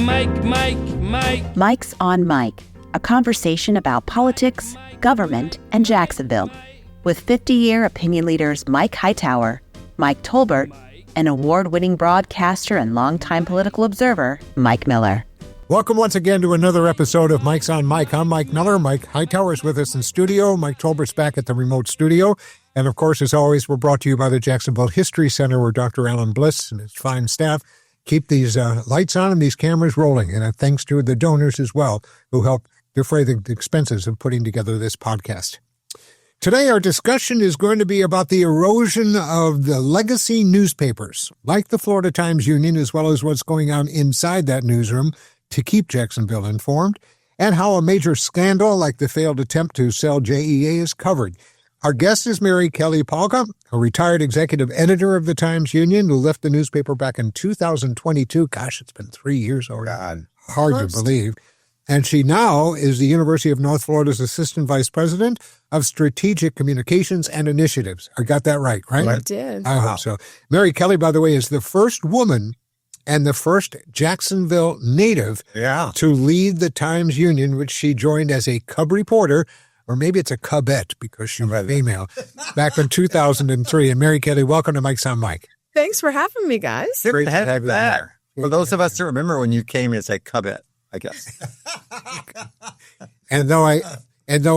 Mike's on Mike, a conversation about politics, government, and Jacksonville, with 50-year opinion leaders Mike Hightower, Mike Tolbert, and award-winning broadcaster and longtime political observer, Mike Miller. Welcome once again to another episode of Mike's on Mike. I'm Mike Miller. Mike Hightower is with us in studio. Mike Tolbert's back at the remote studio. And of course, as always, we're brought to you by the Jacksonville History Center, where Dr. Alan Bliss and his fine staff keep these lights on and these cameras rolling. And thanks to the donors as well, who help defray the expenses of putting together this podcast. Today, our discussion is going to be about the erosion of the legacy newspapers, like the Florida Times-Union, as well as what's going on inside that newsroom to keep Jacksonville informed, and how a major scandal like the failed attempt to sell JEA is covered. Our guest is Mary Kelli Palka, a retired executive editor of the Times-Union who left the newspaper back in 2022. Gosh, it's been 3 years already. God. Hard to believe. And she now is the University of North Florida's Assistant Vice President of Strategic Communications and Initiatives. I got that right? You did. I hope so. Mary Kelli, by the way, is the first woman and the first Jacksonville native to lead the Times-Union, which she joined as a cub reporter, or maybe it's a cubette because she's female, back in 2003. And Mary Kelli, welcome to Mike's on Mike. Than's for having me, guys. Great to have you there. For those of us that remember when you came as a cubette, I guess. And though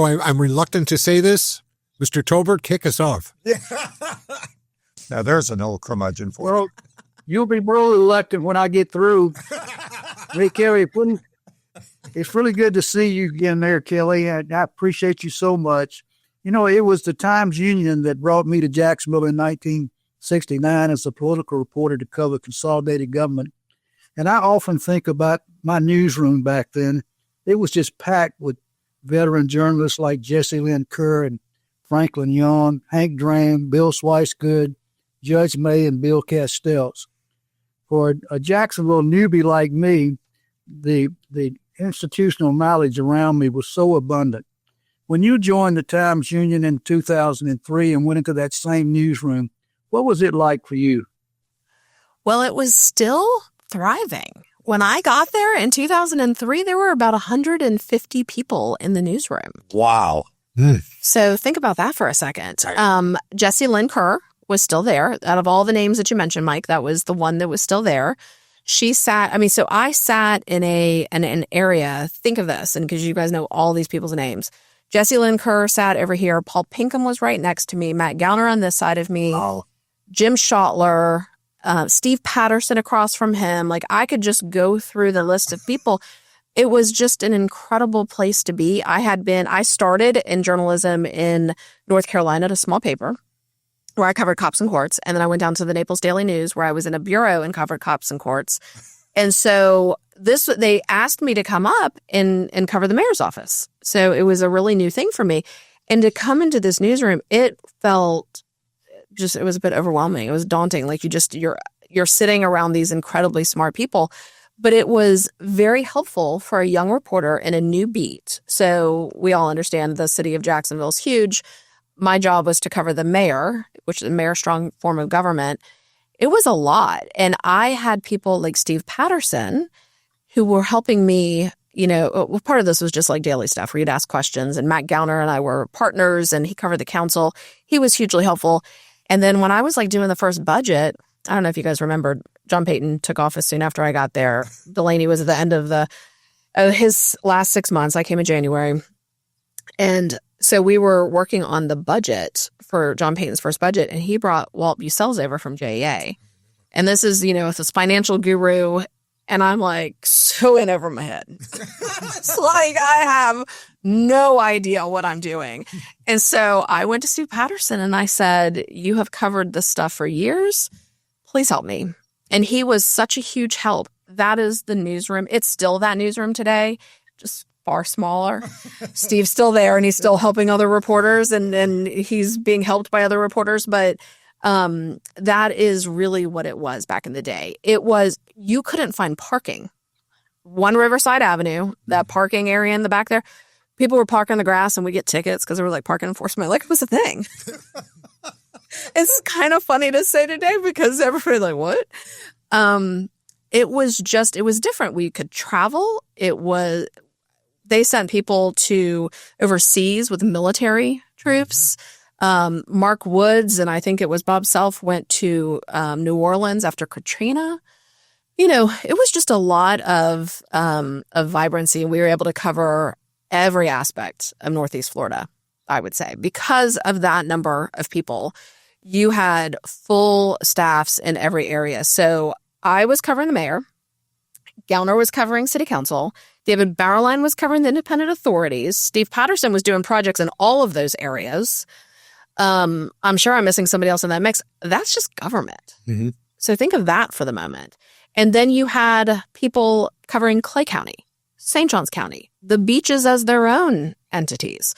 I'm reluctant to say this, Mr. Tolbert, kick us off. Now there's an old curmudgeon for you. Well, you'll be really reluctant when I get through. Hey, Kelly, it's really good to see you again there, Kelly. I appreciate you so much. You know, it was the Times-Union that brought me to Jacksonville in 1969 as a political reporter to cover consolidated government. And I often think about my newsroom back then. It was just packed with veteran journalists like Jesse Lynn Kerr and Franklin Young, Hank Dram, Bill Swicegood, Judge May, and Bill Castells. For a Jacksonville newbie like me, the institutional knowledge around me was so abundant. When you joined the Times-Union in 2003 and went into that same newsroom, what was it like for you? Well, it was still thriving. When I got there in 2003, there were about 150 people in the newsroom. Wow. So think about that for a second. Jesse Lynn Kerr was still there. Out of all the names that you mentioned, Mike, that was the one that was still there. She sat, so I sat in an area, think of this, and because you guys know all these people's names. Jesse Lynn Kerr sat over here. Paul Pinkham was right next to me. Matt Gowner on this side of me. Oh. Jim Schottler, Steve Patterson across from him. Like, I could just go through the list of people. It was just an incredible place to be. I started in journalism in North Carolina at a small paper where I covered cops and courts. And then I went down to the Naples Daily News where I was in a bureau and covered cops and courts. And so they asked me to come up and cover the mayor's office. So it was a really new thing for me. And to come into this newsroom, it felt it was a bit overwhelming. It was daunting. Like you're sitting around these incredibly smart people, but it was very helpful for a young reporter in a new beat. So we all understand the city of Jacksonville is huge. My job was to cover the mayor, which is the mayor's strong form of government. It was a lot. And I had people like Steve Patterson who were helping me. Part of this was just like daily stuff where you'd ask questions. And Matt Gowner and I were partners and he covered the council. He was hugely helpful. And then when I was doing the first budget, I don't know if you guys remember, John Payton took office soon after I got there. Delaney was at the end of his last 6 months. I came in January. And so we were working on the budget for John Payton's first budget, and he brought Walt Bucells over from JEA. And this is, this financial guru, and I'm so in over my head. It's I have no idea what I'm doing. And so I went to Steve Patterson and I said, you have covered this stuff for years. Please help me. And he was such a huge help. That is the newsroom. It's still that newsroom today, just far smaller. Steve's still there and he's still helping other reporters and he's being helped by other reporters. But that is really what it was back in the day. It was, you couldn't find parking. One Riverside Avenue, that parking area in the back there, people were parking on the grass and we get tickets because they were parking enforcement. It was a thing. It's kind of funny to say today because everybody's what? it was different. We could travel. They sent people to overseas with military troops. Mark Woods and I think it was Bob Self went to New Orleans after Katrina. It was just a lot of vibrancy, and we were able to cover every aspect of Northeast Florida, I would say. Because of that number of people, you had full staffs in every area. So I was covering the mayor. Gellner was covering city council. David Barrowline was covering the independent authorities. Steve Patterson was doing projects in all of those areas. I'm sure I'm missing somebody else in that mix. That's just government. Mm-hmm. So think of that for the moment. And then you had people covering Clay County, St. Johns County, the beaches as their own entities.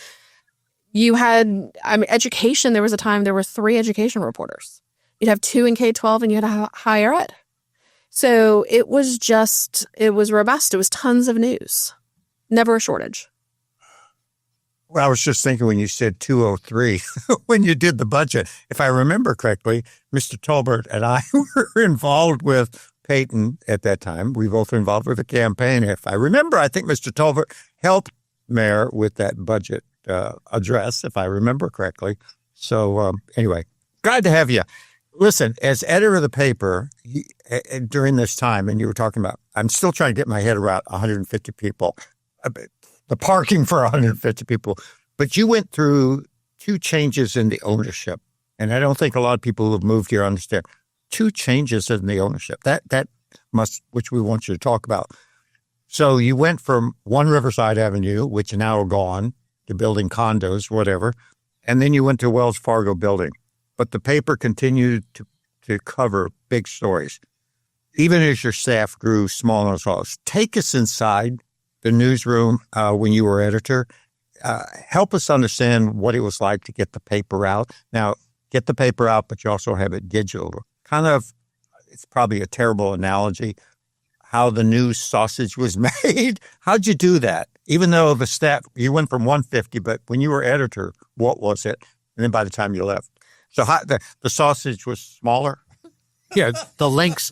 You had, education. There was a time there were 3 education reporters. You'd have 2 in K-12 and you had higher ed. So it was robust. It was tons of news. Never a shortage. Well, I was just thinking when you said 203, when you did the budget, if I remember correctly, Mr. Tolbert and I were involved with Peyton at that time. We both were involved with the campaign. If I remember, I think Mr. Tolbert helped Mayor with that budget address, if I remember correctly. So anyway, glad to have you. Listen, as editor of the paper during this time, and you were talking about, I'm still trying to get my head around 150 people, the parking for 150 people, but you went through 2 changes in the ownership. And I don't think a lot of people who have moved here understand 2 changes in the ownership. That must, which we want you to talk about. So you went from 1 Riverside Avenue, which now are gone, to building condos, whatever. And then you went to Wells Fargo building. But the paper continued to cover big stories, even as your staff grew smaller and smaller. Take us inside the newsroom when you were editor. Help us understand what it was like to get the paper out. Now, get the paper out, but you also have it digital. Kind of, it's probably a terrible analogy, how the news sausage was made. How'd you do that? Even though the staff, you went from 150, but when you were editor, what was it? And then by the time you left. So the sausage was smaller? Yeah, the links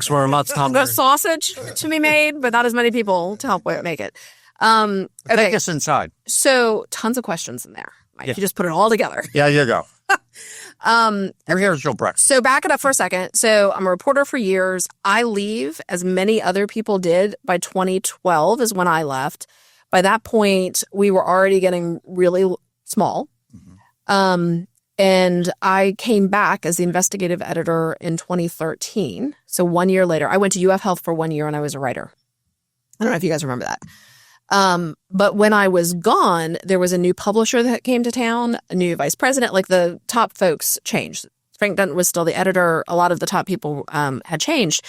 were a lot smaller. The sausage to be made, but not as many people to help make it. Okay. Take us inside. So tons of questions in there, Mike. Yeah. You just put it all together. Yeah, you go. Here's your breakfast. So back it up for a second. So I'm a reporter for years. I leave, as many other people did, by 2012 is when I left. By that point, we were already getting really small. Mm-hmm. And I came back as the investigative editor in 2013. So 1 year later, I went to UF Health for 1 year and I was a writer. I don't know if you guys remember that. But when I was gone, there was a new publisher that came to town, a new vice president, like the top folks changed. Frank Dunton was still the editor. A lot of the top people had changed.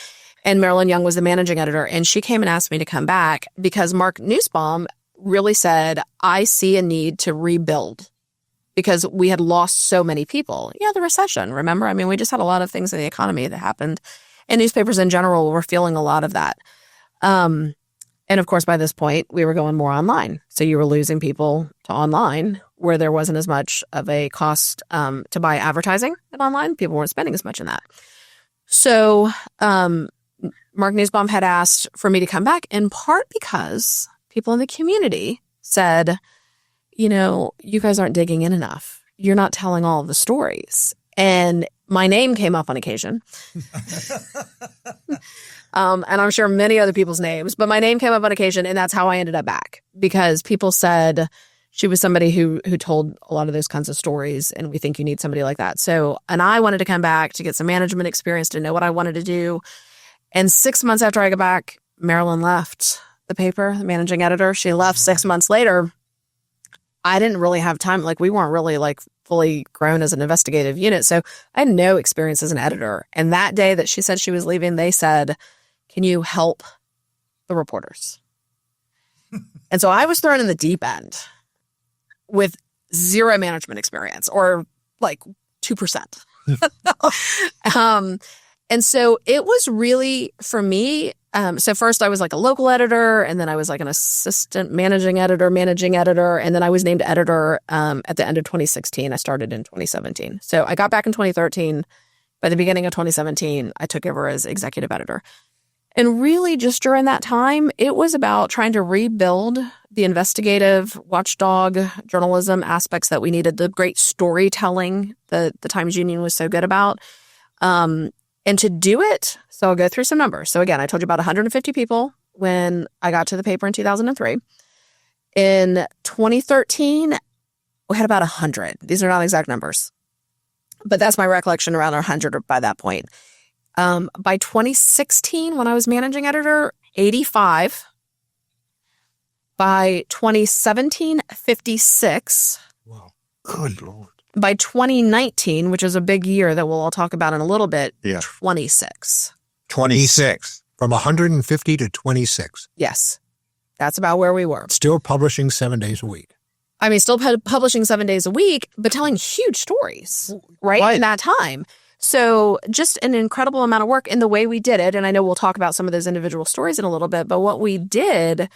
And Marilyn Young was the managing editor. And she came and asked me to come back because Mark Nussbaum really said, I see a need to rebuild. Because we had lost so many people. Yeah, the recession, remember? I mean, we just had a lot of things in the economy that happened. And newspapers in general were feeling a lot of that. And of course, by this point, we were going more online. So you were losing people to online where there wasn't as much of a cost to buy advertising at online. People weren't spending as much in that. So Mark Nussbaum had asked for me to come back in part because people in the community said, you guys aren't digging in enough. You're not telling all of the stories. And my name came up on occasion. And I'm sure many other people's names, but my name came up on occasion, and that's how I ended up back. Because people said she was somebody who told a lot of those kinds of stories, and we think you need somebody like that. So, and I wanted to come back to get some management experience, to know what I wanted to do. And 6 months after I got back, Marilyn left the paper, the managing editor. She left 6 months later. I didn't really have time. Like, we weren't really fully grown as an investigative unit. So I had no experience as an editor. And that day that she said she was leaving, they said, can you help the reporters? And so I was thrown in the deep end with zero management experience, or 2%. And so it was really, for me, so first I was a local editor, and then I was an assistant managing editor, and then I was named editor at the end of 2016. I started in 2017. So I got back in 2013. By the beginning of 2017, I took over as executive editor. And really, just during that time, it was about trying to rebuild the investigative watchdog journalism aspects that we needed, the great storytelling that the Times-Union was so good about. And to do it, so I'll go through some numbers. So again, I told you about 150 people when I got to the paper in 2003. In 2013, we had about 100. These are not exact numbers, but that's my recollection, around 100 by that point. By 2016, when I was managing editor, 85. By 2017, 56. Wow. Good Lord. By 2019, which is a big year that we'll all talk about in a little bit, 26. 26. From 150 to 26. Yes. That's about where we were. Still publishing 7 days a week. I mean, still publishing 7 days a week, but telling huge stories, right? In that time. So just an incredible amount of work in the way we did it. And I know we'll talk about some of those individual stories in a little bit, but what we did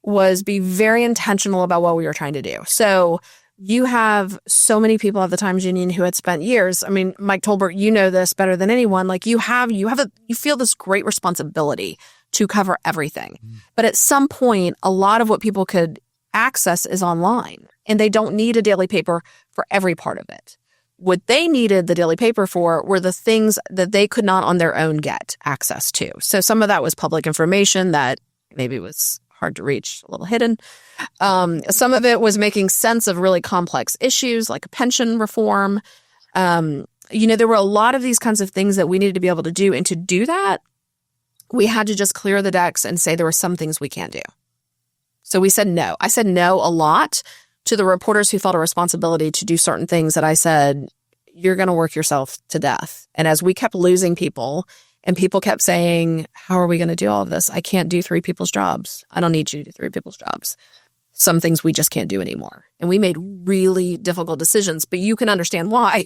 was be very intentional about what we were trying to do. So you have so many people at the Times-Union who had spent years. I mean, Mike Tolbert, you know this better than anyone. Like you feel this great responsibility to cover everything. But at some point, a lot of what people could access is online, and they don't need a daily paper for every part of it. What they needed the daily paper for were the things that they could not on their own get access to. So some of that was public information that maybe was hard to reach, a little hidden. Some of it was making sense of really complex issues like pension reform. There were a lot of these kinds of things that we needed to be able to do. And to do that, we had to just clear the decks and say there were some things we can't do. So we said no. I said no a lot to the reporters who felt a responsibility to do certain things that I said, you're going to work yourself to death. And as we kept losing people and people kept saying, how are we going to do all of this? I can't do 3 people's jobs. I don't need you to do 3 people's jobs. Some things we just can't do anymore. And we made really difficult decisions, but you can understand why.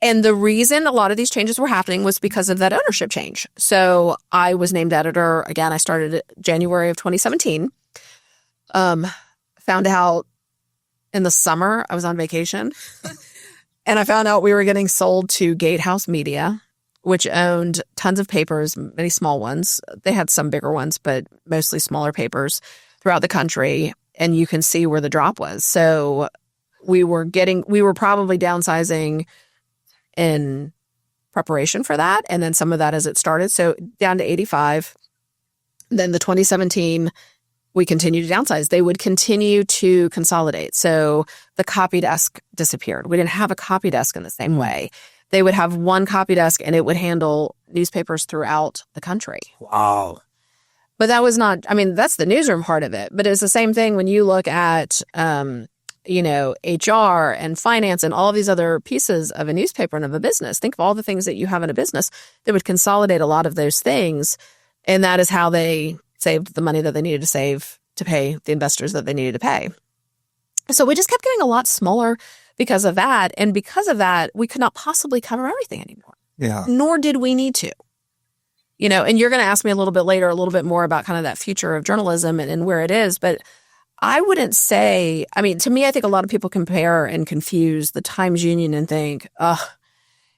And the reason a lot of these changes were happening was because of that ownership change. So I was named editor. Again, I started January of 2017. Found out in the summer, I was on vacation. And I found out we were getting sold to Gatehouse Media, which owned tons of papers, many small ones. They had some bigger ones, but mostly smaller papers throughout the country. And you can see where the drop was. So we were probably downsizing in preparation for that. And then some of that as it started. So down to 85. Then the 2017, we continued to downsize. They would continue to consolidate. So the copy desk disappeared. We didn't have a copy desk in the same way. They would have one copy desk and it would handle newspapers throughout the country. Wow. But that was not, I mean, that's the newsroom part of it. But it's the same thing when you look at, HR and finance and all these other pieces of a newspaper and of a business. Think of all the things that you have in a business that would consolidate a lot of those things. And that is how they saved the money that they needed to save to pay the investors that they needed to pay. So we just kept getting a lot smaller because of that. And because of that, we could not possibly cover everything anymore. Yeah. Nor did we need to. And you're going to ask me a little bit later, a little bit more about kind of that future of journalism and where it is. But I wouldn't say, I mean, to me, I think a lot of people compare and confuse the Times-Union and think,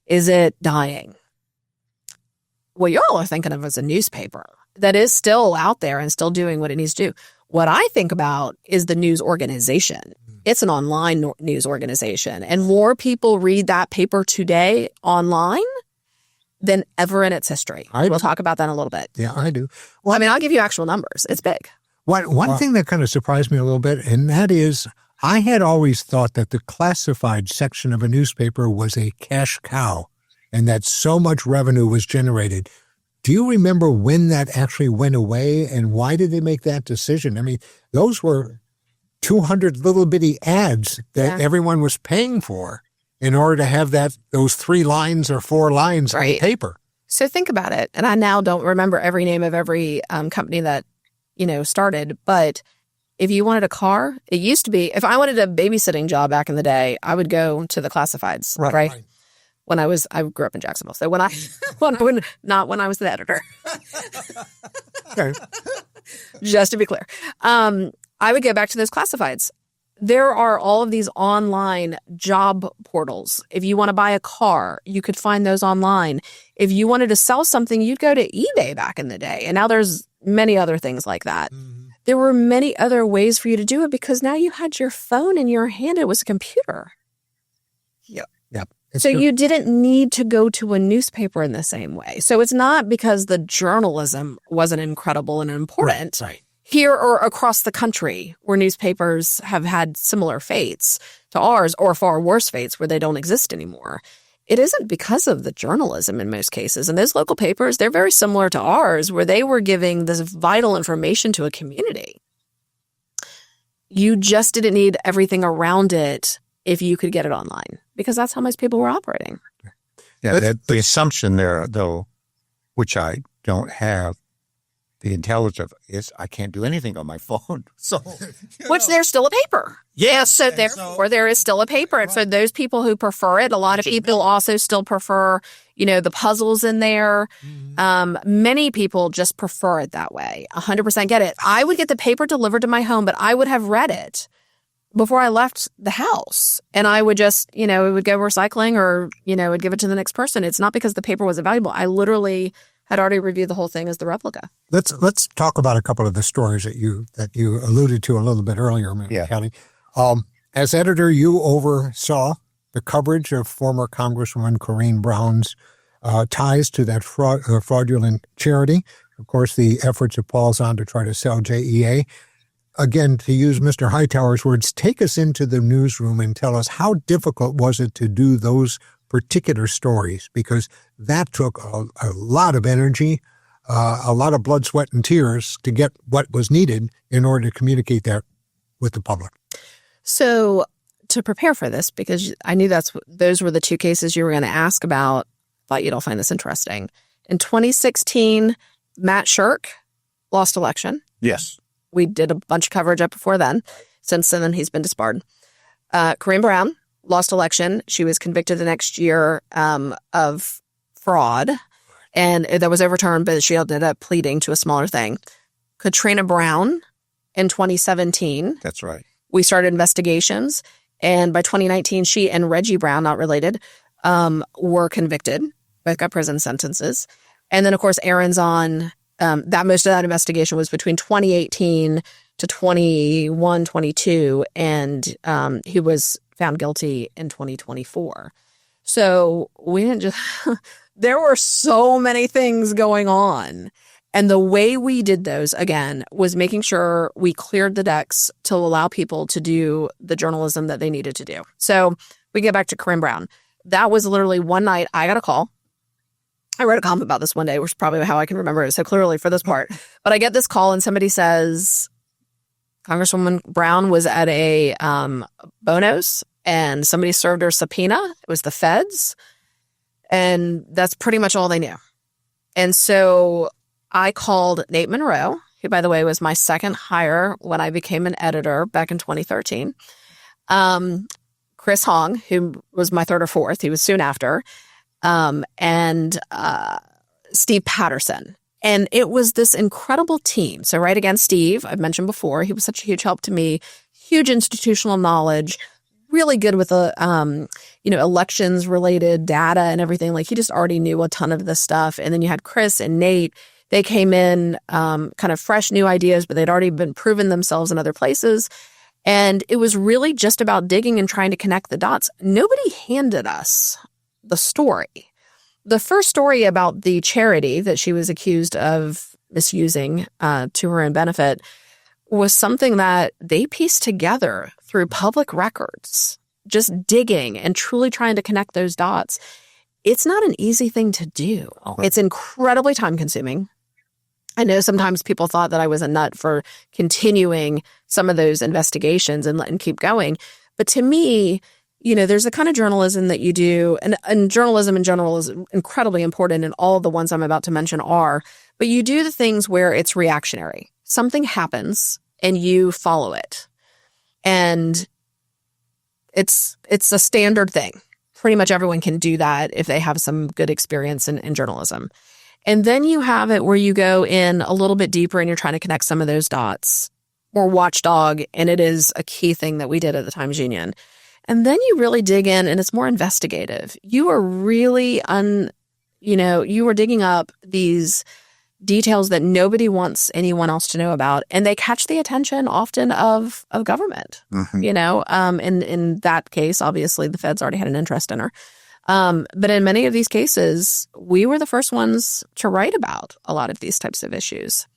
is it dying? What y'all are thinking of as a newspaper that is still out there and still doing what it needs to do. What I think about is the news organization. It's an online news organization, and more people read that paper today online than ever in its history. We'll talk about that in a little bit. Yeah, I do. Well, I mean, I'll give you actual numbers. It's big. One thing that kind of surprised me a little bit, and that is I had always thought that the classified section of a newspaper was a cash cow and that so much revenue was generated. Do you remember when that actually went away and why did they make that decision? I mean, those were 200 little bitty ads that everyone was paying for in order to have those 3 lines or 4 lines of paper. So think about it. And I now don't remember every name of every company that, started. But if you wanted a car, it used to be, if I wanted a babysitting job back in the day, I would go to the classifieds, right? I grew up in Jacksonville. So not when I was the editor. Okay. Just to be clear. I would go back to those classifieds. there are all of these online job portals. If you want to buy a car, you could find those online. If you wanted to sell something, you'd go to eBay back in the day. And now there's many other things like that. Mm-hmm. There were many other ways for you to do it because now you had your phone in your hand. It was a computer. Yep. So you didn't need to go to a newspaper in the same way. So it's not because the journalism wasn't incredible and important. Right. Here or across the country where newspapers have had similar fates to ours or far worse fates where they don't exist anymore. It isn't because of the journalism in most cases. And those local papers, they're very similar to ours where they were giving this vital information to a community. You just didn't need everything around it if you could get it online because that's how most people were operating. Yeah, the assumption there, though, which I don't have, the intelligence is I can't do anything on my phone. So, which there's still a paper. Yes. So therefore there is still a paper. And for those people who prefer it, a lot of people also still prefer, the puzzles in there. Many people just prefer it that way. 100% get it. I would get the paper delivered to my home, but I would have read it before I left the house. And I would just, it would go recycling or, would give it to the next person. It's not because the paper wasn't valuable. I literally had already reviewed the whole thing as the replica. Let's talk about a couple of the stories that you alluded to a little bit earlier, Mary Kelli. As editor, you oversaw the coverage of former Congresswoman Corrine Brown's ties to that fraudulent charity. Of course, the efforts of Paul Zahn to try to sell JEA. Again, to use Mr. Hightower's words, take us into the newsroom and tell us how difficult was it to do those particular stories, because that took a lot of energy, a lot of blood, sweat, and tears to get what was needed in order to communicate that with the public. So to prepare for this, because I knew those were the two cases you were going to ask about, thought you'd all find this interesting. In 2016, Matt Shirk lost election. Yes. We did a bunch of coverage up before then. Since then, he's been disbarred. Corrine Brown lost election. She was convicted the next year of fraud, and that was overturned, but she ended up pleading to a smaller thing. Katrina Brown in 2017. That's right. We started investigations, and by 2019, she and Reggie Brown, not related, were convicted. Both got prison sentences. And then, of course, Aaron's on that. Most of that investigation was between 2018 to 21, 22, and he was found guilty in 2024. So we didn't just, there were so many things going on. And the way we did those, again, was making sure we cleared the decks to allow people to do the journalism that they needed to do. So we get back to Corrine Brown. That was literally one night I got a call. I wrote a comment about this one day, which is probably how I can remember it so clearly for this part. But I get this call and somebody says, Congresswoman Brown was at a Bono's and somebody served her subpoena. It was the feds. And that's pretty much all they knew. And so I called Nate Monroe, who, by the way, was my second hire when I became an editor back in 2013. Chris Hong, who was my third or fourth. He was soon after. And Steve Patterson. And it was this incredible team. So right again, Steve, I've mentioned before, he was such a huge help to me, huge institutional knowledge, really good with elections related data and everything. Like he just already knew a ton of this stuff. And then you had Chris and Nate. They came in kind of fresh new ideas, but they'd already been proven themselves in other places. And it was really just about digging and trying to connect the dots. Nobody handed us the story. The first story about the charity that she was accused of misusing to her own benefit was something that they pieced together through public records, just digging and truly trying to connect those dots. It's not an easy thing to do. It's incredibly time consuming. I know sometimes people thought that I was a nut for continuing some of those investigations and keep going. But to me, there's a kind of journalism that you do, and journalism in general is incredibly important, and all the ones I'm about to mention are, but you do the things where it's reactionary. Something happens and you follow it. And it's a standard thing. Pretty much everyone can do that if they have some good experience in journalism. And then you have it where you go in a little bit deeper and you're trying to connect some of those dots more watchdog, and it is a key thing that we did at the Times-Union. And then you really dig in, and it's more investigative. You are really you are digging up these details that nobody wants anyone else to know about, and they catch the attention often of government. Mm-hmm. In that case, obviously the feds already had an interest in her. But in many of these cases, we were the first ones to write about a lot of these types of issues.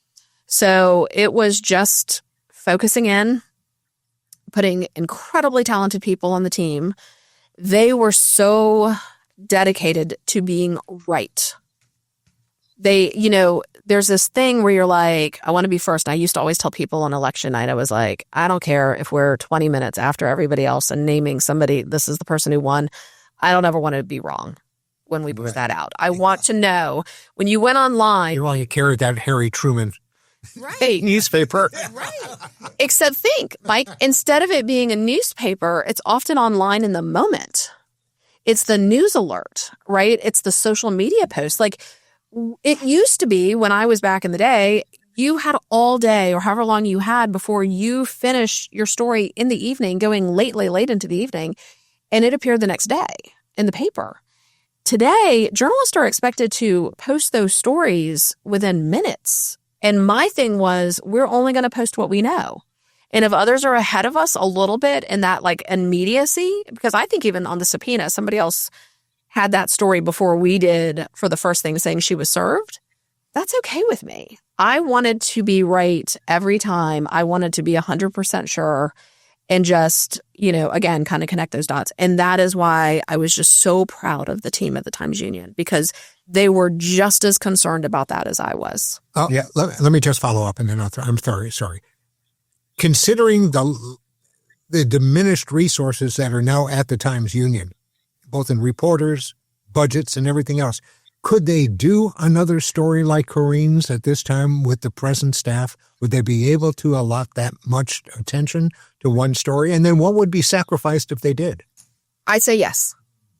So it was just focusing in, putting incredibly talented people on the team. They were so dedicated to being right. There's this thing where you're like, I want to be first. And I used to always tell people on election night, I was like, I don't care if we're 20 minutes after everybody else and naming somebody, this is the person who won. I don't ever want to be wrong when we push that out. I want to know when you went online. Well, you carried that Harry Truman newspaper. Right. Except think, Mike, instead of it being a newspaper, it's often online in the moment. It's the news alert, right? It's the social media post. Like it used to be when I was back in the day, you had all day or however long you had before you finish your story in the evening, going late into the evening. And it appeared the next day in the paper. Today, journalists are expected to post those stories within minutes. And my thing was, we're only going to post what we know. And if others are ahead of us a little bit in that like immediacy, because I think even on the subpoena, somebody else had that story before we did for the first thing saying she was served. That's okay with me. I wanted to be right every time. I wanted to be 100% sure. And just, again, kind of connect those dots. And that is why I was just so proud of the team at the Times-Union, because they were just as concerned about that as I was. Yeah. Let me just follow up, and then I'm sorry. Considering the diminished resources that are now at the Times-Union, both in reporters, budgets, and everything else, could they do another story like Corrine's at this time with the present staff? Would they be able to allot that much attention to one story? And then what would be sacrificed if they did? I say yes.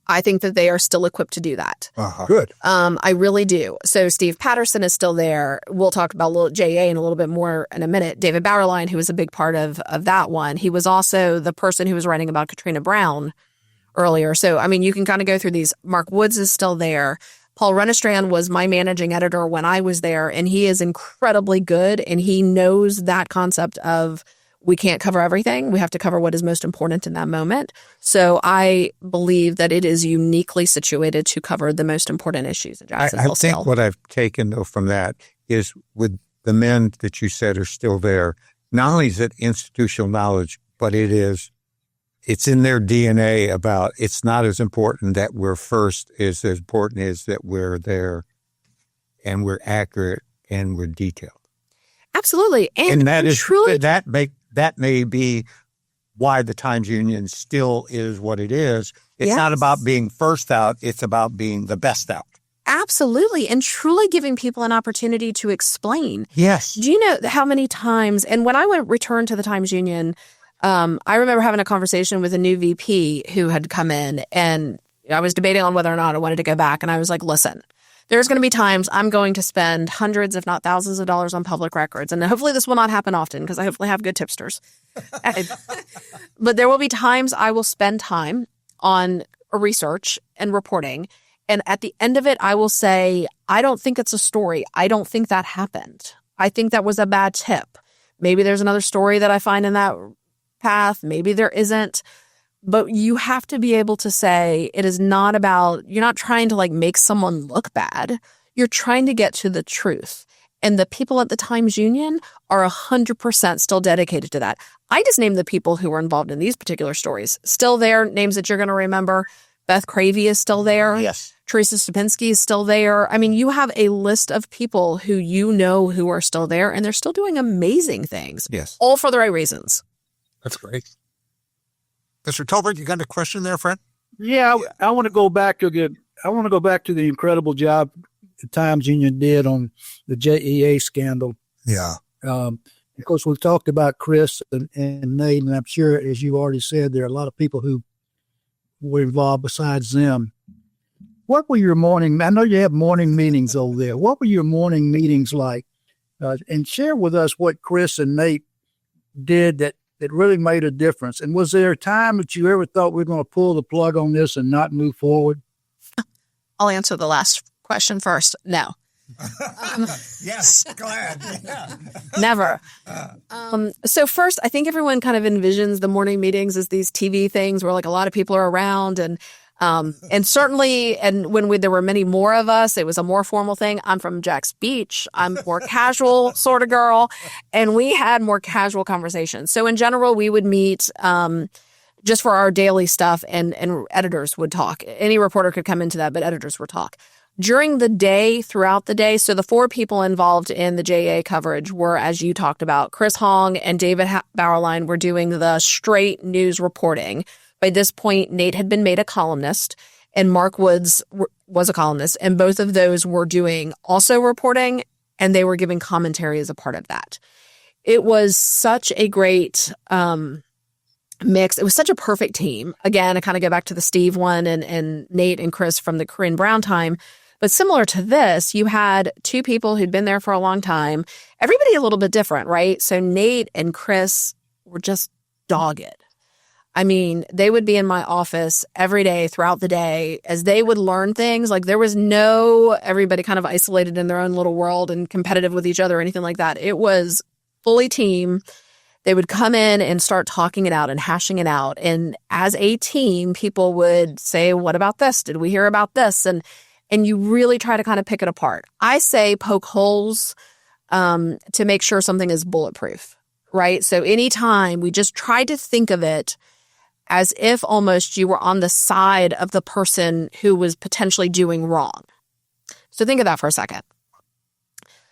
I think that they are still equipped to do that. Good. I really do. So Steve Patterson is still there. We'll talk about JA in a little bit more in a minute. David Bauerlein, who was a big part of that one. He was also the person who was writing about Katrina Brown earlier. So, you can kind of go through these. Mark Woods is still there. Paul Renestrand was my managing editor when I was there, and he is incredibly good, and he knows that concept of we can't cover everything. We have to cover what is most important in that moment. So I believe that it is uniquely situated to cover the most important issues in Jacksonville. I think what I've taken, though, from that is with the men that you said are still there, not only is it institutional knowledge, but it's in their DNA about it's not as important that we're first as important as that we're there and we're accurate and we're detailed. Absolutely. And that is truly that may be why the Times-Union still is what it is. It's not about being first out. It's about being the best out. Absolutely. And truly giving people an opportunity to explain. Yes. Do you know how many times, and when I returned to the Times-Union, I remember having a conversation with a new VP who had come in, and I was debating on whether or not I wanted to go back. And I was like, listen, there's going to be times I'm going to spend hundreds, if not thousands of dollars on public records. And hopefully this will not happen often because I hopefully have good tipsters. But there will be times I will spend time on research and reporting. And at the end of it, I will say, I don't think it's a story. I don't think that happened. I think that was a bad tip. Maybe there's another story that I find in that path. Maybe there isn't. But you have to be able to say it is not about, you're not trying to make someone look bad. You're trying to get to the truth. And the people at the Times-Union are 100% still dedicated to that. I just named the people who were involved in these particular stories. Still there, names that you're going to remember. Beth Cravey is still there. Yes. Teresa Stupinski is still there. You have a list of people who who are still there, and they're still doing amazing things. Yes. All for the right reasons. That's great. Mr. Tolbert, you got a question there, friend? Yeah, I want to go back to the incredible job the Times-Union did on the JEA scandal. Yeah. Of course, we've talked about Chris and Nate, and I'm sure, as you already said, there are a lot of people who were involved besides them. What were your I know you have morning meetings over there. What were your morning meetings like? And share with us what Chris and Nate did that really made a difference? And was there a time that you ever thought we're going to pull the plug on this and not move forward? I'll answer the last question first. No. Yes, glad. Yeah. Never. So first, I think everyone kind of envisions the morning meetings as these TV things where like a lot of people are around and certainly, and when there were many more of us, it was a more formal thing. I'm from Jack's Beach. I'm more casual sort of girl. And we had more casual conversations. So in general, we would meet just for our daily stuff and editors would talk. Any reporter could come into that, but editors would talk. During the day, throughout the day, so the four people involved in the JA coverage were, as you talked about, Chris Hong and David Bauerlein were doing the straight news reporting. By this point, Nate had been made a columnist and Mark Woods was a columnist. And both of those were doing also reporting and they were giving commentary as a part of that. It was such a great mix. It was such a perfect team. Again, I kind of go back to the Steve one and Nate and Chris from the Corinne Brown time. But similar to this, you had two people who'd been there for a long time. Everybody a little bit different, right? So Nate and Chris were just dogged. I mean, they would be in my office every day throughout the day as they would learn things. Like there was no everybody kind of isolated in their own little world and competitive with each other or anything like that. It was fully team. They would come in and start talking it out and hashing it out. And as a team, people would say, what about this? Did we hear about this? And you really try to kind of pick it apart. I say poke holes to make sure something is bulletproof, right? So anytime we just try to think of it as if almost you were on the side of the person who was potentially doing wrong. So think of that for a second.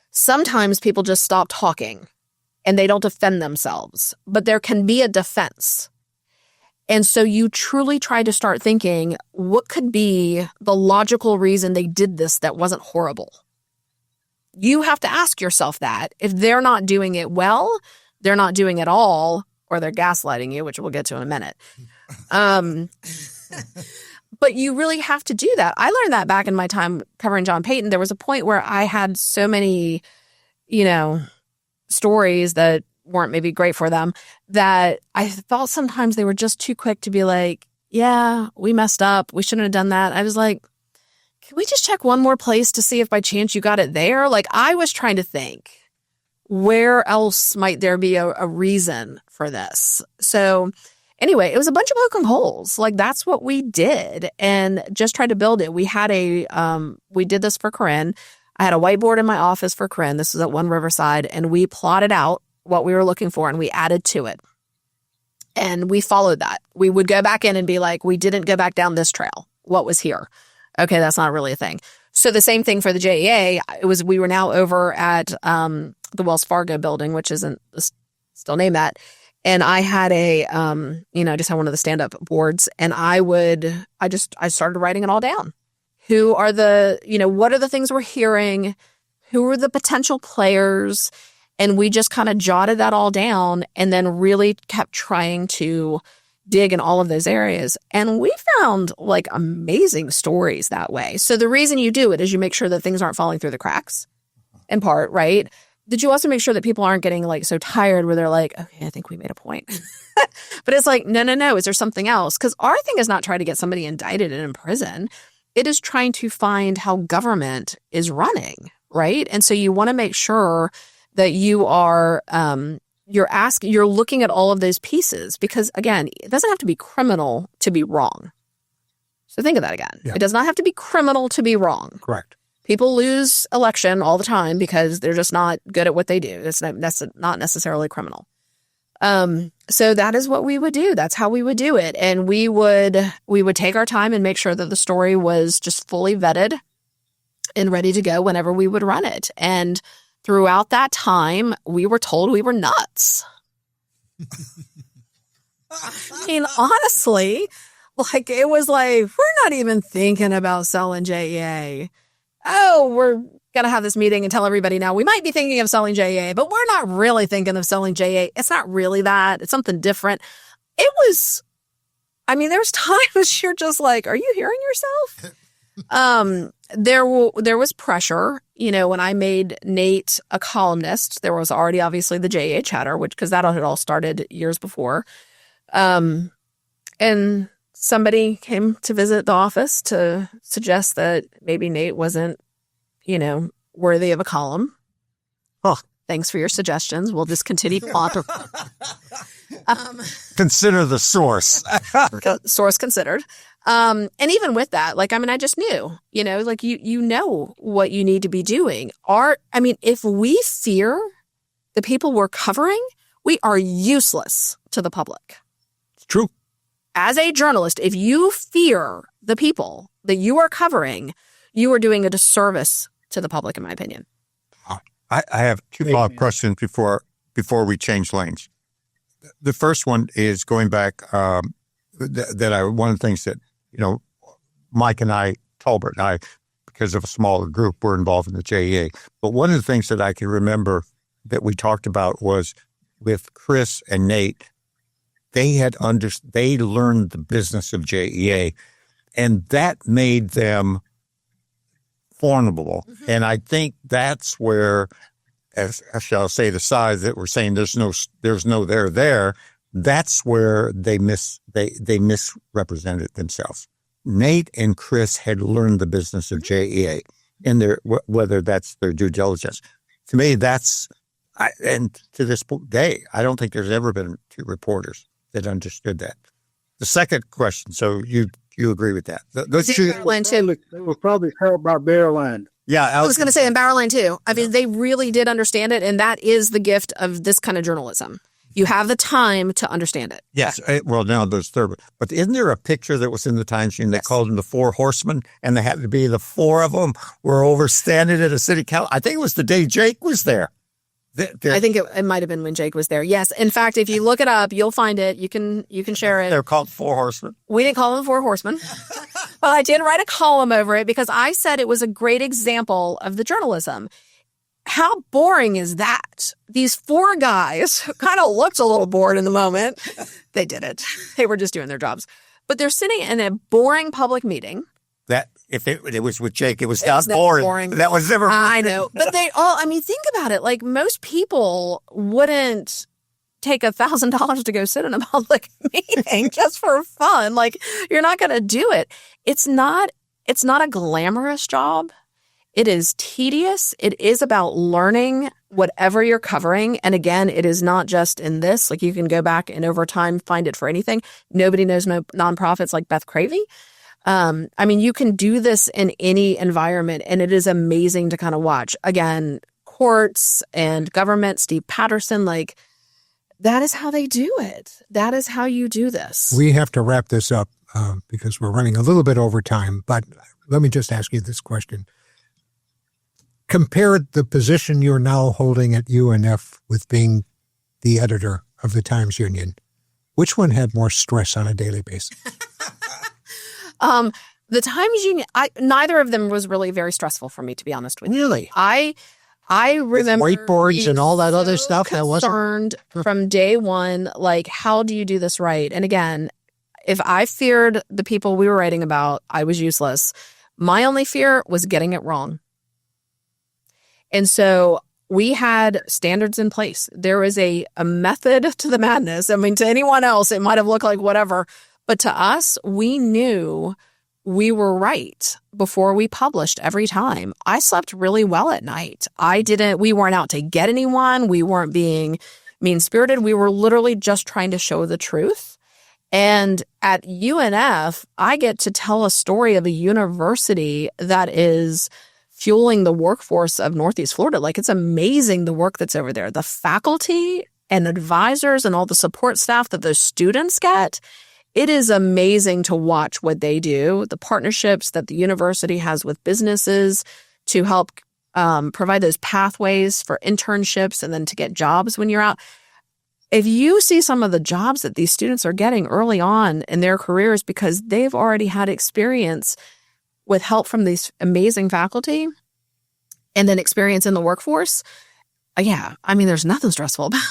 Sometimes people just stop talking and they don't defend themselves, but there can be a defense. And so you truly try to start thinking, what could be the logical reason they did this that wasn't horrible? You have to ask yourself that. If they're not doing it well, they're not doing it all, or they're gaslighting you, which we'll get to in a minute. But you really have to do that. I learned that back in my time covering John Payton. There was a point where I had so many, stories that weren't maybe great for them that I thought sometimes they were just too quick to be like, yeah, we messed up. We shouldn't have done that. I was like, can we just check one more place to see if by chance you got it there? Like I was trying to think, where else might there be a reason for this? So anyway, it was a bunch of poking holes. Like that's what we did and just tried to build it. We had we did this for Corinne. I had a whiteboard in my office for Corinne. This was at One Riverside, and we plotted out what we were looking for and we added to it. And we followed that. We would go back in and be like, we didn't go back down this trail. What was here? Okay, that's not really a thing. So the same thing for the JEA. We were now over at the Wells Fargo building, which isn't still named that. And I had just had one of the stand-up boards and I started writing it all down. Who are what are the things we're hearing? Who are the potential players? And we just kind of jotted that all down and then really kept trying to dig in all of those areas. And we found like amazing stories that way. So the reason you do it is you make sure that things aren't falling through the cracks in part, right? Did you also make sure that people aren't getting like so tired where they're like, okay, I think we made a point. But it's like, no. Is there something else? Because our thing is not trying to get somebody indicted and in prison. It is trying to find how government is running, right? And so you want to make sure that you are, you're looking at all of those pieces because again, it doesn't have to be criminal to be wrong. So think of that again. Yeah. It does not have to be criminal to be wrong. Correct. People lose election all the time because they're just not good at what they do. That's not necessarily criminal. So that is what we would do. That's how we would do it. And we would take our time and make sure that the story was just fully vetted and ready to go whenever we would run it. And throughout that time, we were told we were nuts. I mean, honestly, like it was like, we're not even thinking about selling JEA. Oh, we're going to have this meeting and tell everybody now we might be thinking of selling JEA, but we're not really thinking of selling JEA. It's not really that. It's something different. There's times you're just like, are you hearing yourself? There was pressure, when I made Nate a columnist. There was already obviously the JA chatter, because that had all started years before. And somebody came to visit the office to suggest that maybe Nate wasn't, worthy of a column. Oh, thanks for your suggestions. We'll just continue on. Consider the source. Source considered. And even with that, I just knew, you know what you need to be doing. If we fear the people we're covering, we are useless to the public. It's true. As a journalist, if you fear the people that you are covering, you are doing a disservice to the public, in my opinion. I have two follow-up questions before we change lanes. The first one is going back, one of the things that, Mike and I, Tolbert and I, because of a smaller group, were involved in the JEA. But one of the things that I can remember that we talked about was with Chris and Nate, they learned the business of JEA, and that made them formidable. Mm-hmm. And I think that's where, as shall I say, the side that we're saying there's no there, that's where they misrepresented themselves. Nate and Chris had learned the business of JEA in whether that's their due diligence. To me, and to this day, I don't think there's ever been two reporters that understood that. The second question, so you agree with that? Those two, they were probably helped by Barrowland. Yeah, I was going to say in Barrowland too. They really did understand it, and that is the gift of this kind of journalism. You have the time to understand it. Yes. Well, now there's third. But isn't there a picture that was in the Times Union? They called them the Four Horsemen, and they had to be the four of them were over standing at a city council. I think it was the day Jake was there. I think it might have been when Jake was there. Yes. In fact, if you look it up, you'll find it. You can share it. They're called Four Horsemen. We didn't call them Four Horsemen. Well, I did write a column over it because I said it was a great example of the journalism. How boring is that? These four guys who kind of looked a little bored in the moment. They did it. They were just doing their jobs. But they're sitting in a boring public meeting. That if it was with Jake, it was not boring. That was never. I know. But they all, think about it. Like most people wouldn't take $1,000 to go sit in a public meeting just for fun. Like you're not going to do it. It's not a glamorous job. It is tedious. It is about learning whatever you're covering. And again, it is not just in this. Like you can go back and over time find it for anything. Nobody knows no nonprofits like Beth Cravey. You can do this in any environment, and it is amazing to kind of watch. Again, courts and government, Steve Patterson, that is how they do it. That is how you do this. We have to wrap this up because we're running a little bit over time, but let me just ask you this question. Compare the position you're now holding at UNF with being the editor of the Times Union. Which one had more stress on a daily basis? The Times Union, neither of them was really very stressful for me, to be honest with you. Really? I remember with whiteboards and all that other stuff. Concerned from day one, how do you do this right? And again, if I feared the people we were writing about, I was useless. My only fear was getting it wrong. And so we had standards in place. There was a method to the madness. To anyone else, it might have looked like whatever. But to us, we knew we were right before we published every time. I slept really well at night. We weren't out to get anyone. We weren't being mean-spirited. We were literally just trying to show the truth. And at UNF, I get to tell a story of a university that is fueling the workforce of Northeast Florida. It's amazing the work that's over there. The faculty and advisors and all the support staff that those students get, it is amazing to watch what they do, the partnerships that the university has with businesses to help provide those pathways for internships and then to get jobs when you're out. If you see some of the jobs that these students are getting early on in their careers because they've already had experience with help from these amazing faculty and then experience in the workforce, there's nothing stressful about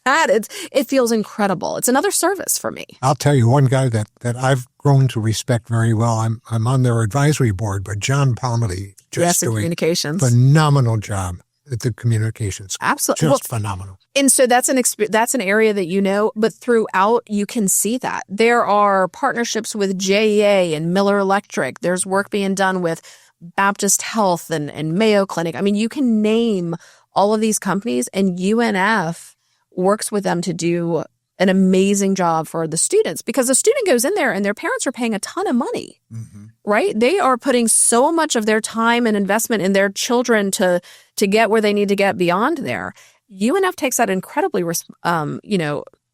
that. It feels incredible. It's another service for me. I'll tell you one guy that I've grown to respect very well. I'm on their advisory board, but John Palmedy just doing communications. Phenomenal job at the communications. Absolutely. Just phenomenal. And so that's an area that you know, but throughout you can see that. There are partnerships with JEA and Miller Electric. There's work being done with Baptist Health and Mayo Clinic. I mean, you can name all of these companies, and UNF works with them to do an amazing job for the students, because the student goes in there and their parents are paying a ton of money, right? They are putting so much of their time and investment in their children to get where they need to get beyond there. UNF takes that incredibly,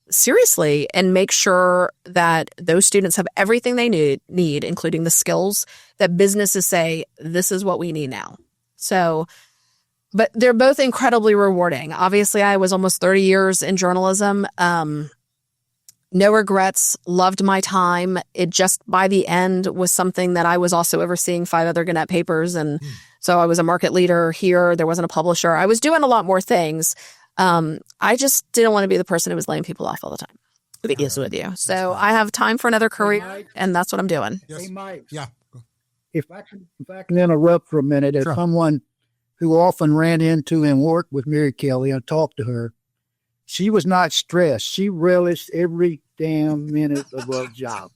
seriously, and makes sure that those students have everything they need, including the skills that businesses say, this is what we need now. So, but they're both incredibly rewarding. Obviously, I was almost 30 years in journalism. No regrets, loved my time. It just, by the end, was something that I was also overseeing 5 other Gannett papers. And so I was a market leader here. There wasn't a publisher. I was doing a lot more things. I just didn't want to be the person who was laying people off all the time, to be honest with you. So I have time for another career, and that's what I'm doing. Yes. Hey, Mike. Yeah. If I can interrupt for a minute, as someone who often ran into and worked with Mary Kelli and talked to her, she was not stressed. She relished every damn minute of her job.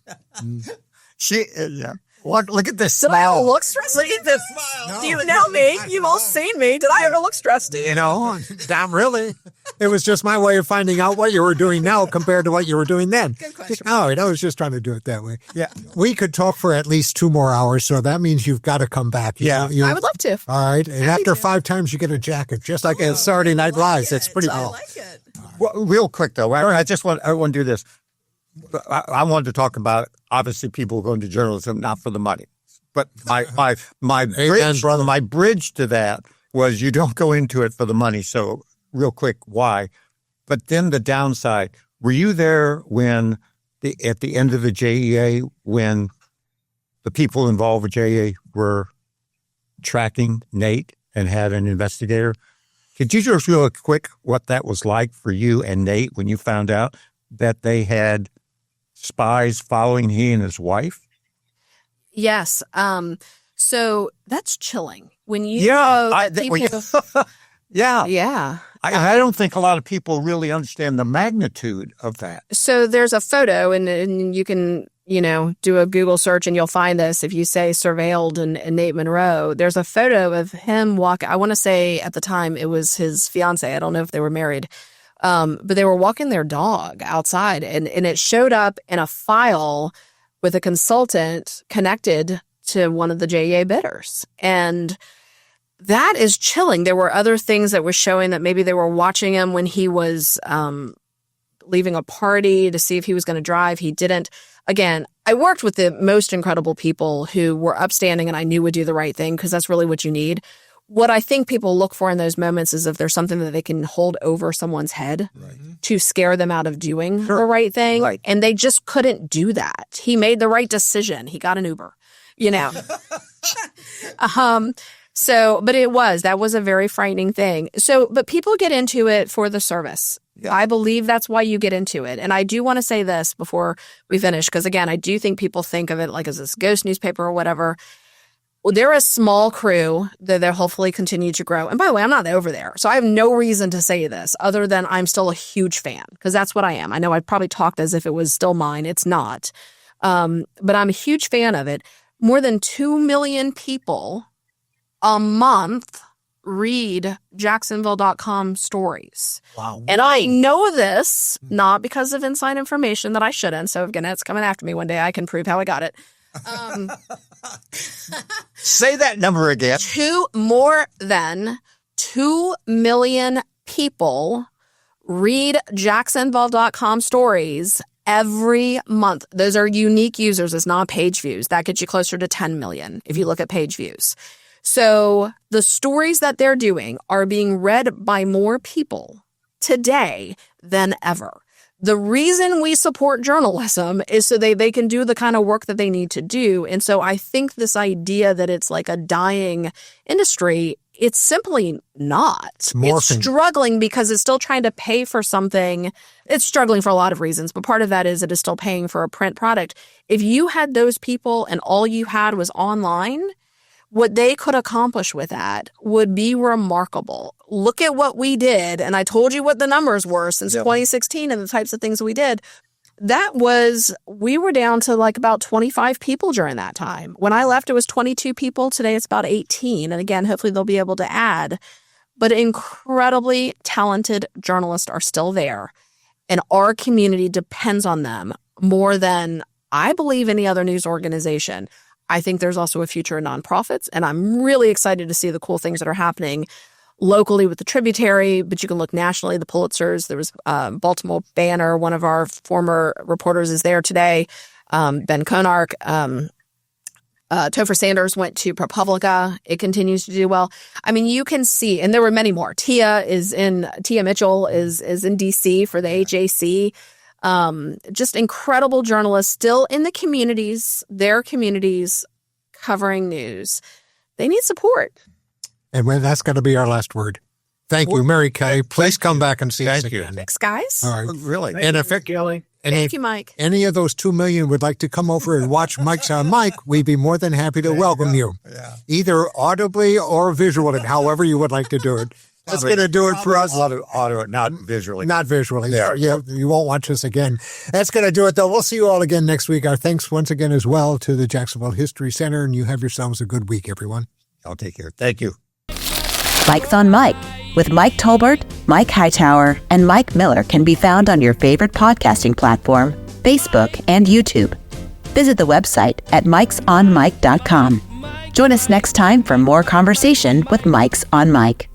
She, look at this Did I smile. ever look stressed? Look at this smile. Do you know me? You've all seen me. Did I ever look stressed? Damn really. It was just my way of finding out what you were doing now compared to what you were doing then. Good question. No, I was just trying to do it that way. Yeah. We could talk for at least 2 more hours, so that means you've got to come back. Yeah. I would love to. All right. And after 5 times, you get a jacket, just like a Saturday Night Live. It's pretty cool. it. Well, real quick, though, I want to do this. I wanted to talk about, obviously, people going to journalism, not for the money. But my bridge to that was you don't go into it for the money. So real quick, why? But then the downside, were you there when at the end of the JEA, when the people involved with JEA were tracking Nate and had an investigator? Could you just real quick what that was like for you and Nate when you found out that they had spies following he and his wife? Yes. So that's chilling. When you Yeah. yeah. I don't think a lot of people really understand the magnitude of that. So there's a photo, and you can, do a Google search and you'll find this. If you say surveilled and Nate Monroe, there's a photo of him walking. I want to say at the time it was his fiance. I don't know if they were married. But they were walking their dog outside, and it showed up in a file with a consultant connected to one of the JEA bidders. And that is chilling. There were other things that were showing that maybe they were watching him when he was leaving a party to see if he was going to drive. He didn't. Again, I worked with the most incredible people who were upstanding and I knew would do the right thing, because that's really what you need. What I think people look for in those moments is if there's something that they can hold over someone's head to scare them out of doing the right thing. Right. And they just couldn't do that. He made the right decision. He got an Uber, So, but that was a very frightening thing. So, but people get into it for the service. Yeah. I believe that's why you get into it. And I do want to say this before we finish, because again, I do think people think of it like as this ghost newspaper or whatever. Well, they're a small crew that they'll hopefully continue to grow. And by the way, I'm not over there, so I have no reason to say this other than I'm still a huge fan, because that's what I am. I know I probably talked as if it was still mine. It's not. But I'm a huge fan of it. More than 2 million people a month read Jacksonville.com stories. Wow. And I know this not because of inside information that I shouldn't. So if Gannett's coming after me one day, I can prove how I got it. Say that number again. More than 2 million people read Jacksonville.com stories every month. Those are unique users. It's not page views. That gets you closer to 10 million if you look at page views. So the stories that they're doing are being read by more people today than ever. The reason we support journalism is so they can do the kind of work that they need to do. And so I think this idea that it's like a dying industry, It's simply not. It's morphing. struggling because it's still trying to pay for something. It's struggling for a lot of reasons, but part of that is it is still paying for a print product. If you had those people and all you had was online, what they could accomplish with that would be remarkable. Look at what we did, and I told you what the numbers were since 2016 and the types of things we did. We were down to like about 25 people during that time. When I left, it was 22 people. Today, it's about 18. And again, hopefully they'll be able to add. But incredibly talented journalists are still there. And our community depends on them more than I believe any other news organization. I think there's also a future in nonprofits, and I'm really excited to see the cool things that are happening locally with the Tributary, but you can look nationally, the Pulitzers. There was Baltimore Banner, one of our former reporters is there today, Ben Konark. Topher Sanders went to ProPublica. It continues to do well. I mean, you can see, and there were many more. Tia Mitchell is in D.C. for the HAC. Just incredible journalists still in the communities, their communities, covering news. They need support. And that's going to be our last word. Thank you, Mary Kelli. Please come back and see us again. Thanks, guys. All right. Really? And if Kelly. Thank you, Mike. Any of those 2 million would like to come over and watch Mike's on Mike, we'd be more than happy to welcome you. Yeah. Either audibly or visually, however you would like to do it. That's going to do it for us. A lot of audio, not visually. Not visually. Yeah. You won't watch us again. That's going to do it, though. We'll see you all again next week. Our thanks once again as well to the Jacksonville History Center, and you have yourselves a good week, everyone. I'll take care. Thank you. Mike's on Mike with Mike Tolbert, Mike Hightower, and Mike Miller can be found on your favorite podcasting platform, Facebook, and YouTube. Visit the website at mikesonmike.com. Join us next time for more conversation with Mike's on Mike.